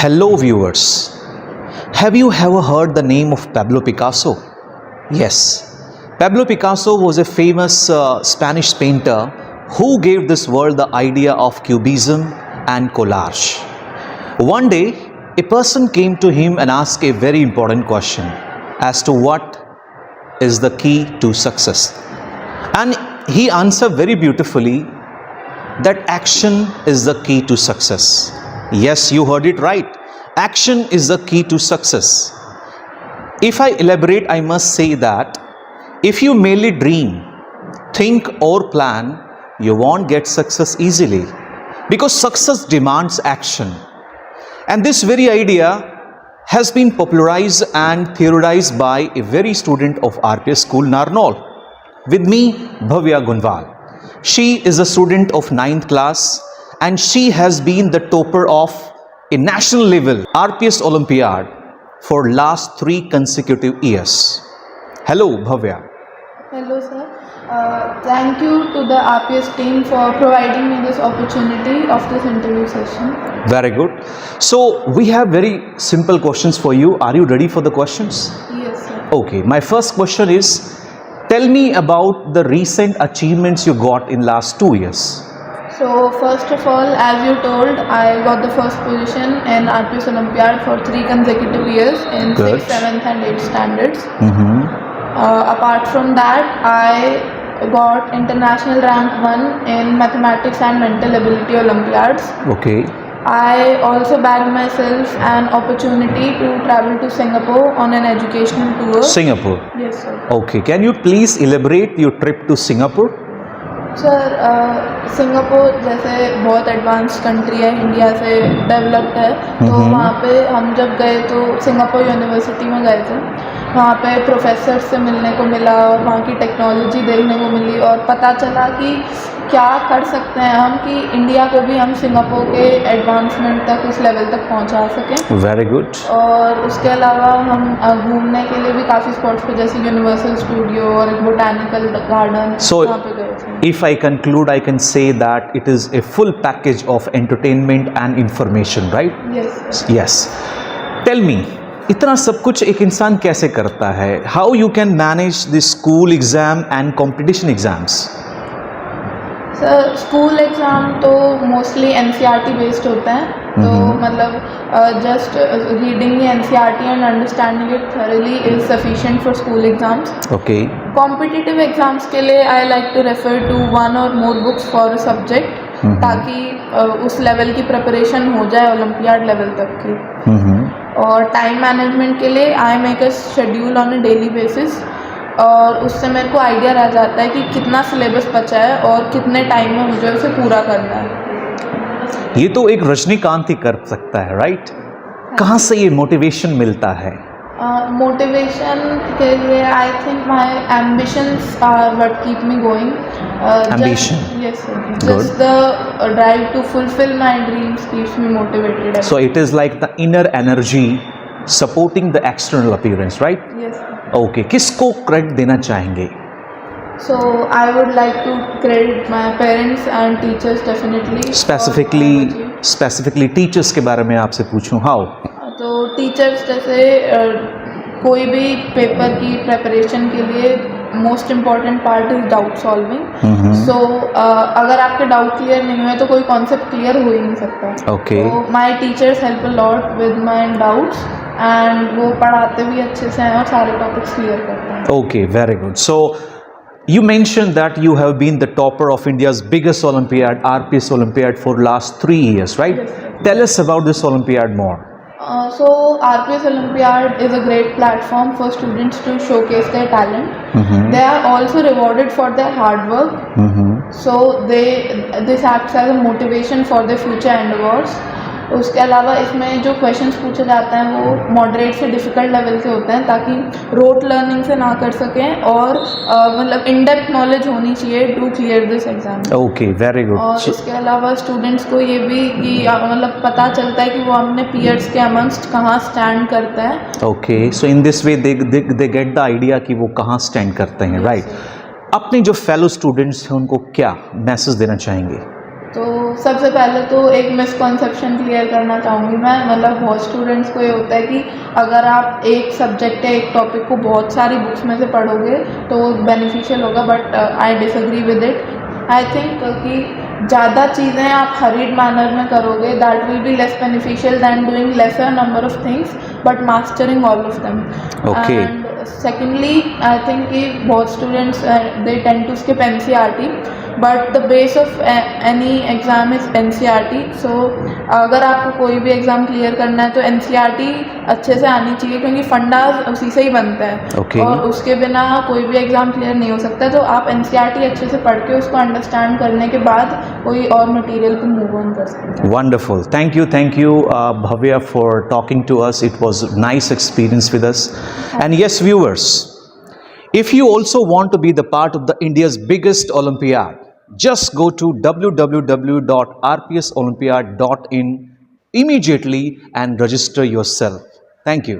Hello, viewers. Have you ever heard the name of Pablo Picasso? Yes, Pablo Picasso was a famous Spanish painter who gave this world the idea of cubism and collage. One day, a person came to him and asked a very important question as to what is the key to success. And he answered very beautifully that action is the key to success. Yes, you heard it right. Action is the key to success. If I elaborate, I must say that if you merely dream, think or plan, you won't get success easily, because success demands action. And this very idea has been popularized and theorized by a very student of RPS School, Narnaul. With me, Bhavya Gunwal. She is a student of 9th class and she has been the topper of a national level RPS Olympiad for last 3 consecutive years. Hello, Bhavya. Hello, sir. Thank you to the RPS team for providing me this opportunity of this interview session. Very good. So, we have very simple questions for you. Are you ready for the questions? Yes, sir. Okay, my first question is, tell me about the recent achievements you got in last 2 years. So, first of all, as you told, I got the first position in RPS Olympiad for 3 consecutive years in Good. 6th, 7th and 8th standards. Mm-hmm. Apart from that, I got international rank 1 in mathematics and mental ability Olympiads. Okay. I also bagged myself an opportunity to travel to Singapore on an educational tour. Singapore. Yes, sir. Okay. Can you please elaborate your trip to Singapore? Sir Singapore जैसे बहुत advance country है, India से developed है, तो वहाँ पे हम जब गए तो सिंगापुर यूनिवर्सिटी में गए थे. वहाँ पे प्रोफेसर से मिलने को मिला और वहाँ की टेक्नोलॉजी देखने को मिली और पता चला कि क्या कर सकते हैं हम कि इंडिया को भी हम सिंगापुर के एडवांसमेंट तक, उस लेवल तक पहुँचा सकें. Very good. और उसके अलावा हम घूमने के लिए भी काफ़ी स्पॉट्स पे जैसे यूनिवर्सल स्टूडियो और एक बोटानिकल गार्डन वहाँ पे गए थे. If I conclude, I can say that it is a full package of entertainment and information, right? Yes. Yes. Tell me, इतना सब कुछ एक इंसान कैसे करता है? How you can manage the school exam and competition exams? Sir school exam तो mostly NCERT based होते हैं, तो मतलब just reading NCERT and understanding it thoroughly is sufficient for school exams. Okay. Competitive exams के लिए I like to refer to 1 or more books for a subject, ताकि उस level की प्रिपरेशन हो जाए ओलंपियाड लेवल तक की. और टाइम मैनेजमेंट के लिए I make a schedule on a daily basis, और उससे मेरे को आइडिया रह जाता है कि कितना सिलेबस बचा है और कितने टाइम में मुझे उसे पूरा करना है. ये तो एक रजनीकांत ही कर सकता है, राइट? कहाँ से ये मोटिवेशन मिलता है? मोटिवेशन के लिए I think my ambitions are what keep me going. Ambition. Yes, sir. Just the drive to fulfill my dreams keeps me motivated. So it is like the inner energy supporting the external appearance, right? Yes, sir. Okay. किसको credit देना चाहेंगे? So I would like to credit my parents and teachers definitely. Specifically teachers के बारे में आपसे पूछूं, how? तो teachers जैसे कोई भी पेपर की प्रेपरेशन के लिए most important part is doubt solving. So अगर आपके डाउट क्लियर नहीं हुए तो कोई कॉन्सेप्ट क्लियर हो ही नहीं सकता. Okay. तो my teachers help a lot with my doubts and वो पढ़ाते भी अच्छे से हैं और सारे टॉपिक्स क्लियर करते हैं. Okay, very good. So you mentioned that you have been the topper of India's biggest Olympiad, RPS Olympiad, for last 3 years, right? Yes, sir. Tell us about this Olympiad more. So RPS Olympiad is a great platform for students to showcase their talent. They are also rewarded for their hard work. So this acts as a motivation for their future endeavors. उसके अलावा इसमें जो questions पूछे जाते हैं वो moderate से difficult level के होते हैं, ताकि रोट लर्निंग से ना कर सकें और मतलब इन डेप्थ नॉलेज होनी चाहिए to clear this exam. Okay, very good. और इसके अलावा स्टूडेंट्स को ये भी कि मतलब पता चलता है कि वो अपने पीयर्स के अमंगस्ट कहाँ स्टैंड करता है. Okay, so in this way they get the idea कि वो कहाँ स्टैंड करते हैं, राइट? अपने जो फेलो स्टूडेंट्स हैं उनको क्या मैसेज देना चाहेंगे? तो सबसे पहले तो एक मिसकॉन्सेप्शन क्लियर करना चाहूँगी मैं, मतलब बहुत स्टूडेंट्स को ये होता है कि अगर आप एक सब्जेक्ट या एक टॉपिक को बहुत सारी बुक्स में से पढ़ोगे तो बेनिफिशियल होगा, but I disagree with it. I think कि ज़्यादा चीज़ें आप हरीड मैनर में करोगे, that will be less beneficial than doing lesser number of things but mastering all of them. Okay. And secondly I think कि बहुत students they tend to skip NCERT, but the base of any exam is NCERT. So अगर आपको कोई भी exam clear करना है तो NCERT अच्छे से आनी चाहिए, क्योंकि फंडाज उसी से ही बनता है। Okay. और उसके बिना कोई भी एग्ज़ाम क्लियर नहीं हो सकता। तो आप एनसीईआरटी अच्छे से पढ़ के उसको अंडरस्टैंड करने के बाद कोई और मटेरियल को मूव ऑन कर सकते हैं। Wonderful. Thank you, Bhavya, for talking to us. It was a nice experience with us. And yes, viewers, if you also want to be the part of the India's biggest Olympiad, just go to www.rpsolympiad.in immediately and register yourself. Thank you.